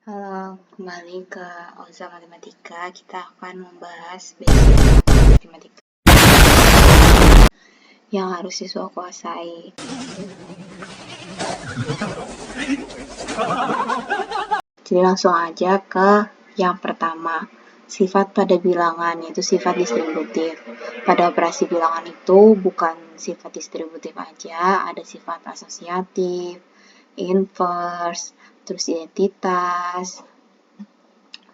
Halo, kembali ke Oza Matematika. Kita akan membahas basic matematika yang harus siswa kuasai. Jadi langsung aja ke yang pertama, sifat pada bilangan, yaitu sifat distributif. Pada operasi bilangan itu bukan sifat distributif aja, ada sifat asosiatif, inverse, terus identitas.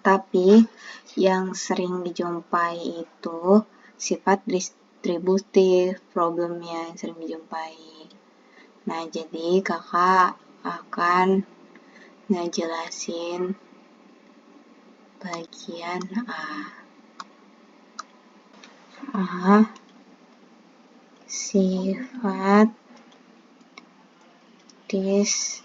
Tapi yang sering dijumpai itu sifat distributif, problemnya yang sering dijumpai. Nah, jadi kakak akan ngejelasin bagian A. Sifat distributif.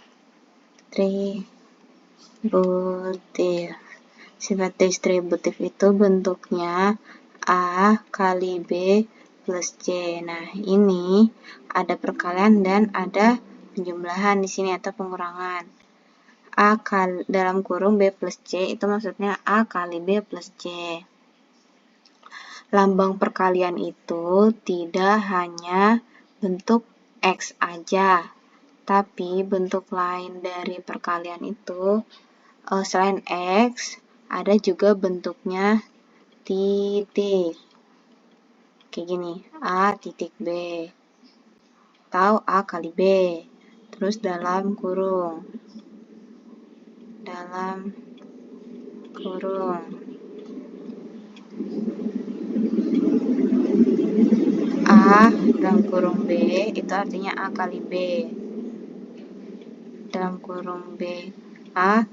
Sifat distributif itu bentuknya A kali B plus C. Nah, ini ada perkalian dan ada penjumlahan di sini atau pengurangan. A kali, dalam kurung B plus C itu maksudnya A kali B plus C. Lambang perkalian itu tidak hanya bentuk X aja, tapi bentuk lain dari perkalian itu selain X ada juga bentuknya titik. Kayak gini, A titik B. Atau A kali B. Terus dalam kurung. A dalam kurung B itu artinya A kali B. Dalam kurung B A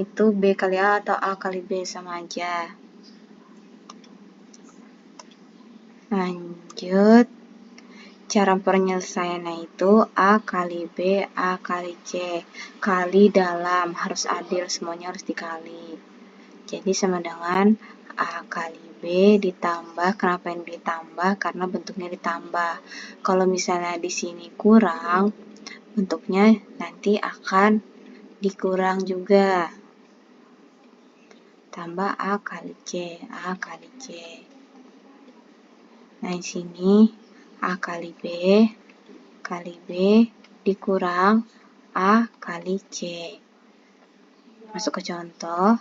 itu B kali A atau A kali B sama aja. Lanjut, cara penyelesaiannya itu A kali B, A kali C. Kali dalam, harus adil, semuanya harus dikali. Jadi sama dengan A kali B ditambah, kenapa ini ditambah? Karena bentuknya ditambah. Kalau misalnya di sini kurang, bentuknya nanti akan dikurang juga. Tambah A kali C, A kali C. Nah, di sini A kali B dikurang A kali C. Masuk ke contoh.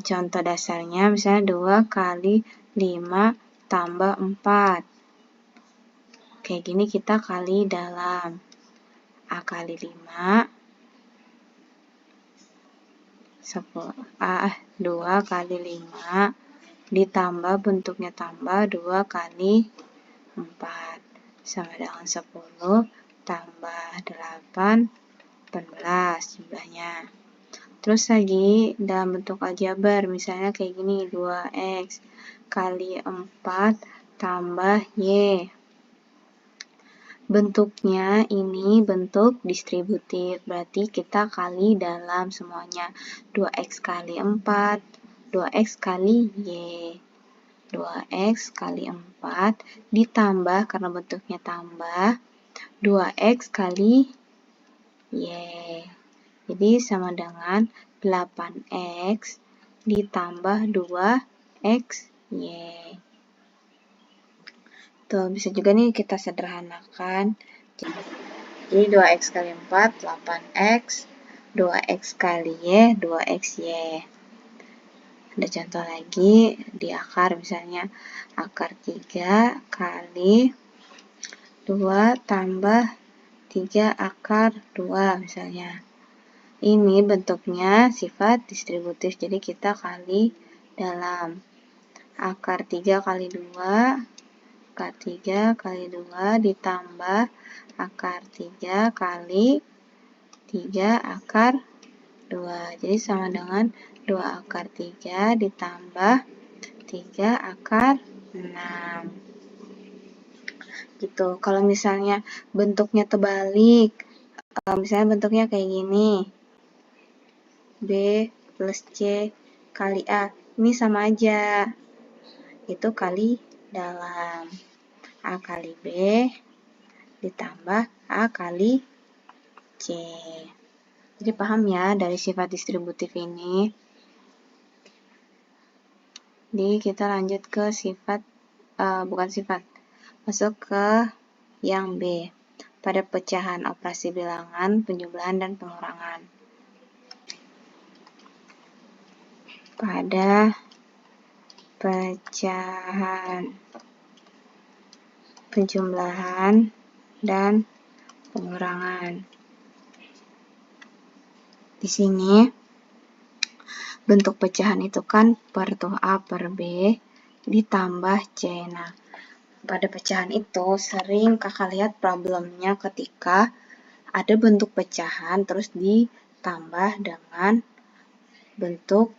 Contoh dasarnya misalnya 2 kali 5 tambah 4. Kayak gini kita kali dalam. A kali 5 2 kali 5 ditambah bentuknya tambah 2 kali 4 sama dengan 10 tambah 8 18 jumlahnya. Terus lagi dalam bentuk aljabar misalnya kayak gini 2x kali 4 tambah y. Bentuknya ini bentuk distributif, berarti kita kali dalam semuanya. 2x kali 4, 2x kali y. 2x kali 4 ditambah, karena bentuknya tambah, 2x kali y. Jadi sama dengan 8x ditambah 2x y. Tuh, bisa juga nih kita sederhanakan. Jadi 2x kali 4, 8x. 2x kali y, 2xy. Ada contoh lagi di akar, misalnya akar 3 kali 2 tambah 3 akar 2 misalnya. Ini bentuknya sifat distributif, jadi kita kali dalam. Akar 3 kali 2, akar 3 kali 2 ditambah akar 3 kali 3 akar 2. Jadi sama dengan 2 akar 3 ditambah 3 akar 6. Gitu. Kalau misalnya bentuknya terbalik, misalnya bentuknya kayak gini. B plus C kali A. Ini sama aja. Itu kali dalam. A kali B ditambah A kali C. Jadi paham ya dari sifat distributif ini. Jadi kita lanjut ke sifat, masuk ke yang B. Pada pecahan operasi bilangan, penjumlahan, dan pengurangan. Pada pecahan, penjumlahan, dan pengurangan. Di sini bentuk pecahan itu kan per tuh A per B ditambah C. Nah, pada pecahan itu sering kakak lihat problemnya ketika ada bentuk pecahan terus ditambah dengan bentuk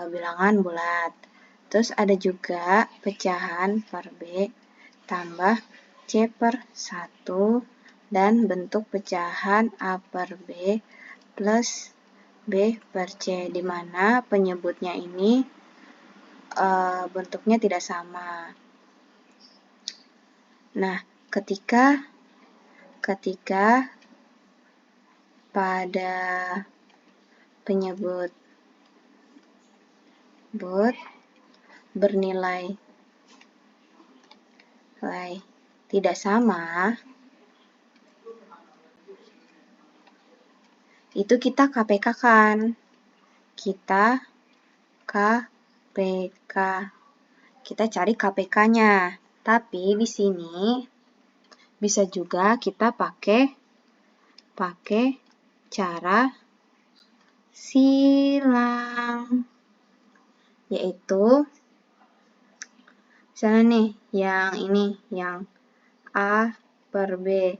bilangan bulat. Terus ada juga pecahan per B tambah C per 1 dan bentuk pecahan A per B plus B per C, di mana penyebutnya ini bentuknya tidak sama. Nah, ketika pada penyebut bernilai tidak sama, itu kita KPK-kan. Kita KPK. Kita cari KPK-nya. Tapi di sini bisa juga kita pakai cara silang. Yaitu misalnya nih, yang ini, yang A per B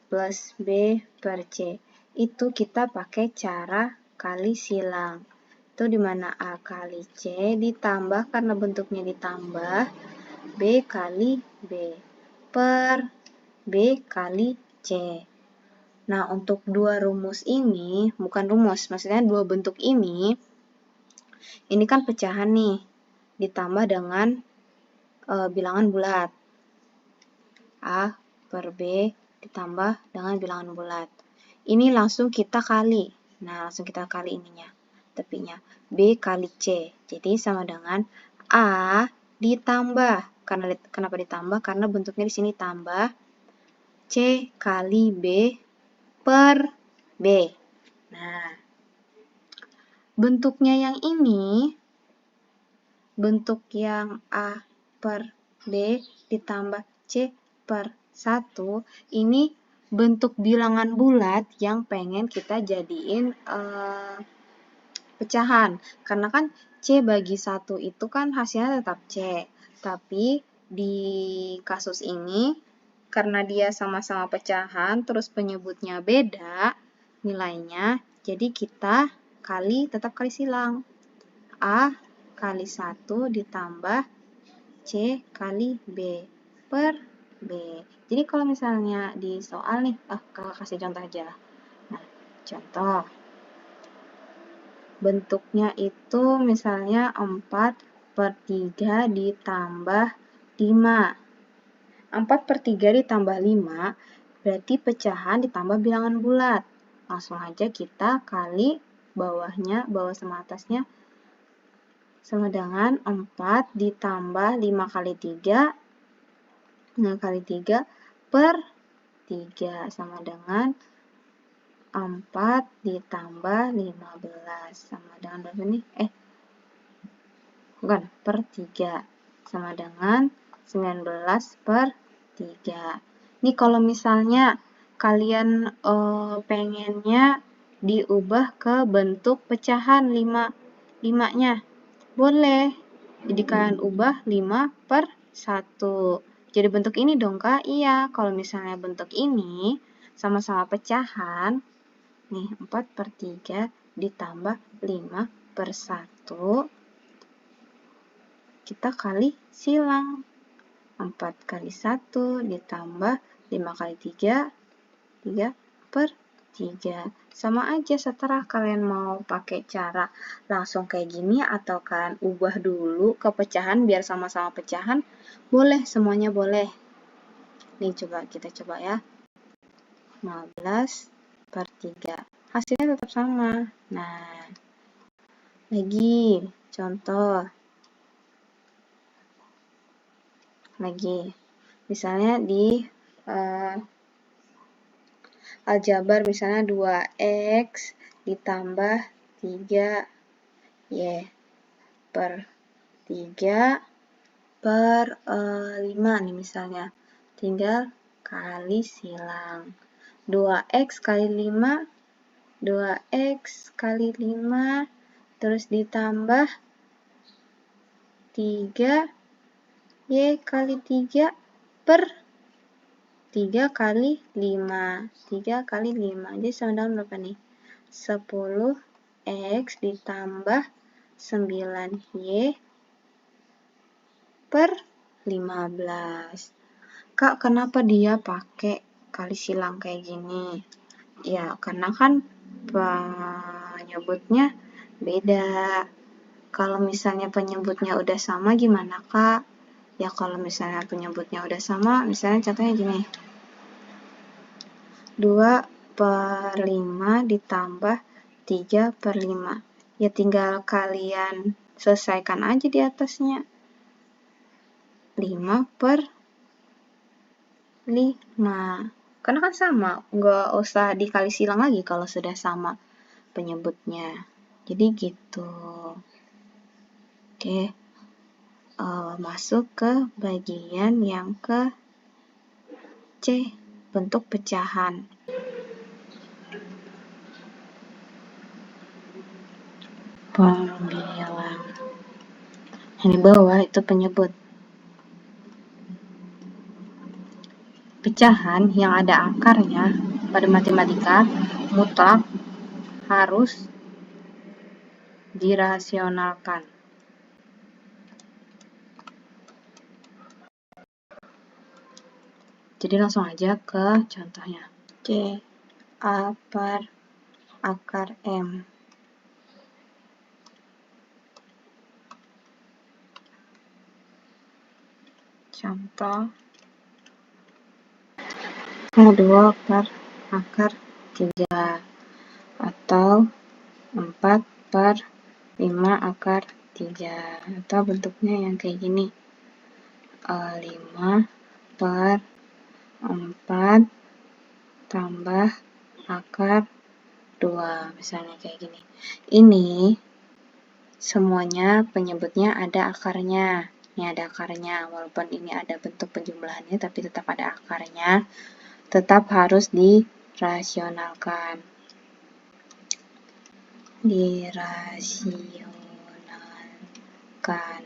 plus B per C. Itu kita pakai cara kali silang. Itu dimana A kali C ditambah, karena bentuknya ditambah, B kali B per B kali C. Nah, untuk dua rumus ini, bukan rumus, maksudnya dua bentuk ini kan pecahan nih, ditambah dengan bilangan bulat. A per B ditambah dengan bilangan bulat. Ini langsung kita kali. Nah, langsung kita kali ininya, tepinya. B kali C. Jadi sama dengan A ditambah. Kenapa ditambah? Karena bentuknya di sini tambah C kali B per B. Nah, bentuknya yang ini, bentuk yang A per B ditambah C per 1, ini bentuk bilangan bulat yang pengen kita jadiin pecahan. Karena kan C bagi 1 itu kan hasilnya tetap C. Tapi di kasus ini, karena dia sama-sama pecahan, terus penyebutnya beda nilainya, jadi kita tetap kali silang. A kali 1 ditambah C kali B per B. Jadi kalau misalnya di soal nih, kakak kasih contoh aja. Nah, contoh. Bentuknya itu misalnya 4/3 ditambah 5. 4/3 ditambah 5 berarti pecahan ditambah bilangan bulat. Langsung aja kita kali bawahnya, bawah sama atasnya, sama dengan 4 ditambah 5 kali 3, 5 kali 3 per 3, sama dengan 4 ditambah 15, sama dengan berapa nih? Bukan, per 3, sama dengan 19 per 3. Nih kalau misalnya kalian pengennya diubah ke bentuk pecahan 5-nya, boleh. Jadi kalian ubah 5 per 1. Jadi bentuk ini dong, Kak? Iya, kalau misalnya bentuk ini sama-sama pecahan, nih 4/3 ditambah 5 per 1, kita kali silang. 4 kali 1 ditambah 5 kali 3, 3 per 3. Sama aja, setelah kalian mau pakai cara langsung kayak gini atau kalian ubah dulu ke pecahan biar sama-sama pecahan, boleh, semuanya boleh. Nih kita coba ya. 15 per 3. Hasilnya tetap sama. Nah, lagi contoh. Lagi. Misalnya di aljabar misalnya 2x ditambah 3y per 3 per 5 nih misalnya. Tinggal kali silang. 2x kali 5, 2x kali 5, terus ditambah 3y kali 3 per 3 kali 5. 3 kali 5. Jadi sama dengan berapa nih? 10x ditambah 9y per 15. Kak, kenapa dia pakai kali silang kayak gini? Ya, karena kan penyebutnya beda. Kalau misalnya penyebutnya udah sama gimana, Kak? Ya, kalau misalnya penyebutnya udah sama, misalnya contohnya gini. 2 per 5 ditambah 3 per 5. Ya, tinggal kalian selesaikan aja di atasnya. 5 per 5. Karena kan sama, nggak usah dikali silang lagi kalau sudah sama penyebutnya. Jadi gitu. Oke. Masuk ke bagian yang ke C, bentuk pecahan. Pembilang. Yang di bawah itu penyebut. Pecahan yang ada akarnya pada matematika mutlak harus dirasionalkan. Jadi langsung aja ke contohnya. C A per akar M. Contoh 2 per akar 3 atau 4 per 5 akar 3 atau bentuknya yang kayak gini. 5 per 4 tambah akar 2, misalnya kayak gini. Ini semuanya penyebutnya ada akarnya. Ini ada akarnya, walaupun ini ada bentuk penjumlahannya, tapi tetap ada akarnya. Tetap harus dirasionalkan. Dirasionalkan.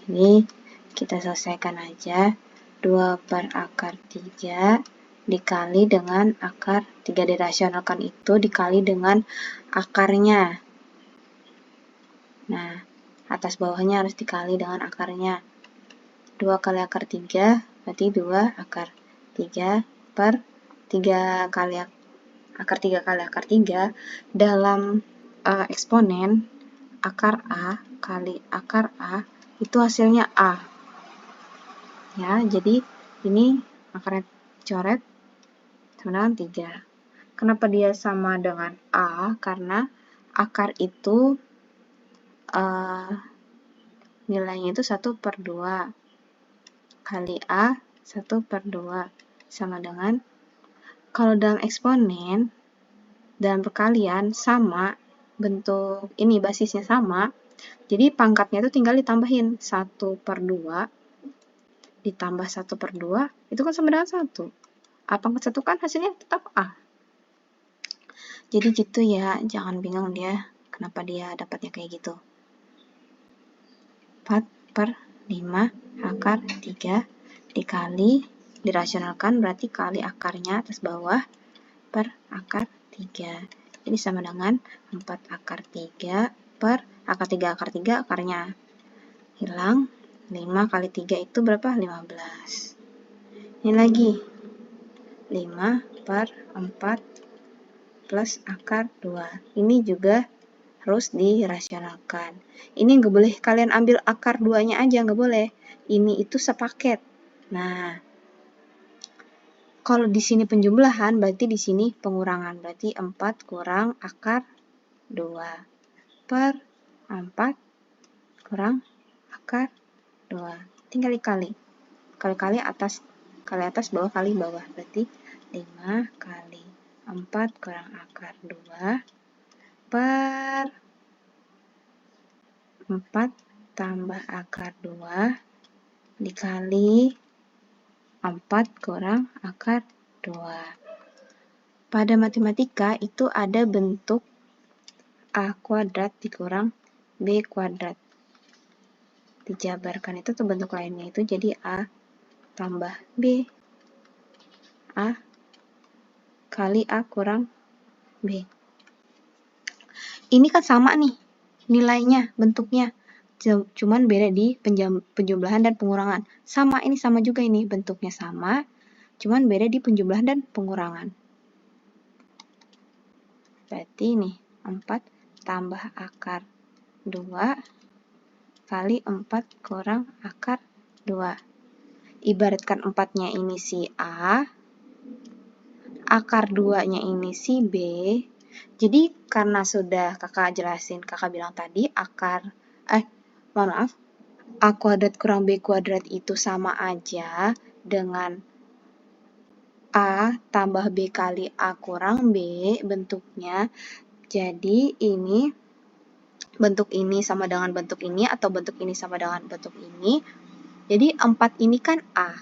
Ini kita selesaikan aja. 2 per akar 3 dikali dengan akar 3 dirasionalkan itu dikali dengan akarnya. Nah, atas bawahnya harus dikali dengan akarnya. 2 kali akar 3 berarti 2 akar 3 per 3 kali akar 3 kali akar 3 dalam eksponen akar A kali akar A itu hasilnya A. Ya, jadi ini akarnya coret sama dengan 3. Kenapa dia sama dengan A? Karena akar itu nilainya itu 1 per 2 kali A 1 per 2 sama dengan, kalau dalam eksponen dalam perkalian sama, bentuk ini basisnya sama, jadi pangkatnya itu tinggal ditambahin 1 per 2 ditambah 1 per 2 itu kan sama dengan 1. A pangkat 1 kan hasilnya tetap A. Jadi gitu ya, jangan bingung dia kenapa dia dapatnya kayak gitu. 4 per 5 akar 3 dikali, dirasionalkan berarti kali akarnya atas bawah per akar 3. Jadi sama dengan 4 akar 3 per akar 3 akarnya hilang. 5 kali 3 itu berapa? 15. Ini lagi. 5 per 4 plus akar 2. Ini juga harus dirasionalkan. Ini nggak boleh kalian ambil akar 2-nya aja, nggak boleh. Ini itu sepaket. Nah, Kalau di sini penjumlahan, berarti di sini pengurangan. Berarti 4 kurang akar 2 per 4 kurang akar 2. Tinggal dikali. Kali atas, bawah kali bawah. Berarti 5 kali 4 kurang akar 2 per 4 tambah akar 2 dikali 4 kurang akar 2. Pada matematika itu ada bentuk A kuadrat dikurang B kuadrat. Dijabarkan itu tuh bentuk lainnya itu jadi A tambah B. A kali A kurang B. Ini kan sama nih nilainya, bentuknya. Cuman beda di penjumlahan dan pengurangan. Sama, ini sama juga ini, bentuknya sama, cuman beda di penjumlahan dan pengurangan. Berarti ini 4 tambah akar 2 kali 4 kurang akar 2. Ibaratkan 4-nya ini si A, akar 2-nya ini si B. Jadi karena sudah kakak jelasin, kakak bilang tadi A kuadrat kurang B kuadrat itu sama aja dengan A tambah B kali A kurang B bentuknya. Jadi ini bentuk ini sama dengan bentuk ini atau bentuk ini sama dengan bentuk ini. Jadi 4 ini kan A.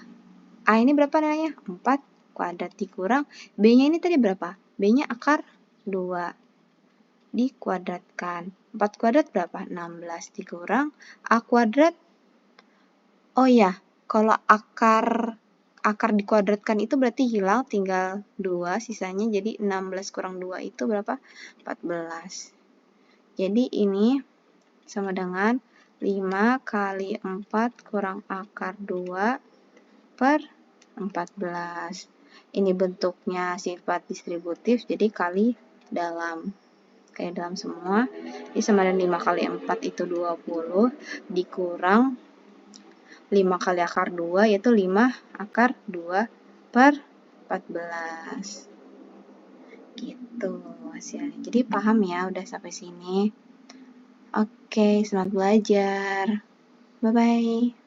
A ini berapa nilainya? 4 kuadrat dikurang. B-nya ini tadi berapa? B-nya akar 2 dikuadratkan. 4 kuadrat berapa? 16 dikurang A kuadrat. Oh ya, kalau akar dikuadratkan itu berarti hilang, tinggal 2 sisanya. Jadi 16 kurang 2 itu berapa? 14. Jadi ini sama dengan 5 kali 4 kurang akar 2 per 14. Ini bentuknya sifat distributif, jadi kali dalam. Kali dalam semua. Jadi sama dengan 5 kali 4 itu 20 dikurang 5 kali akar 2 yaitu 5 akar 2 per 14. Gitu hasilnya. Jadi paham ya udah sampai sini. Oke, selamat belajar. Bye-bye.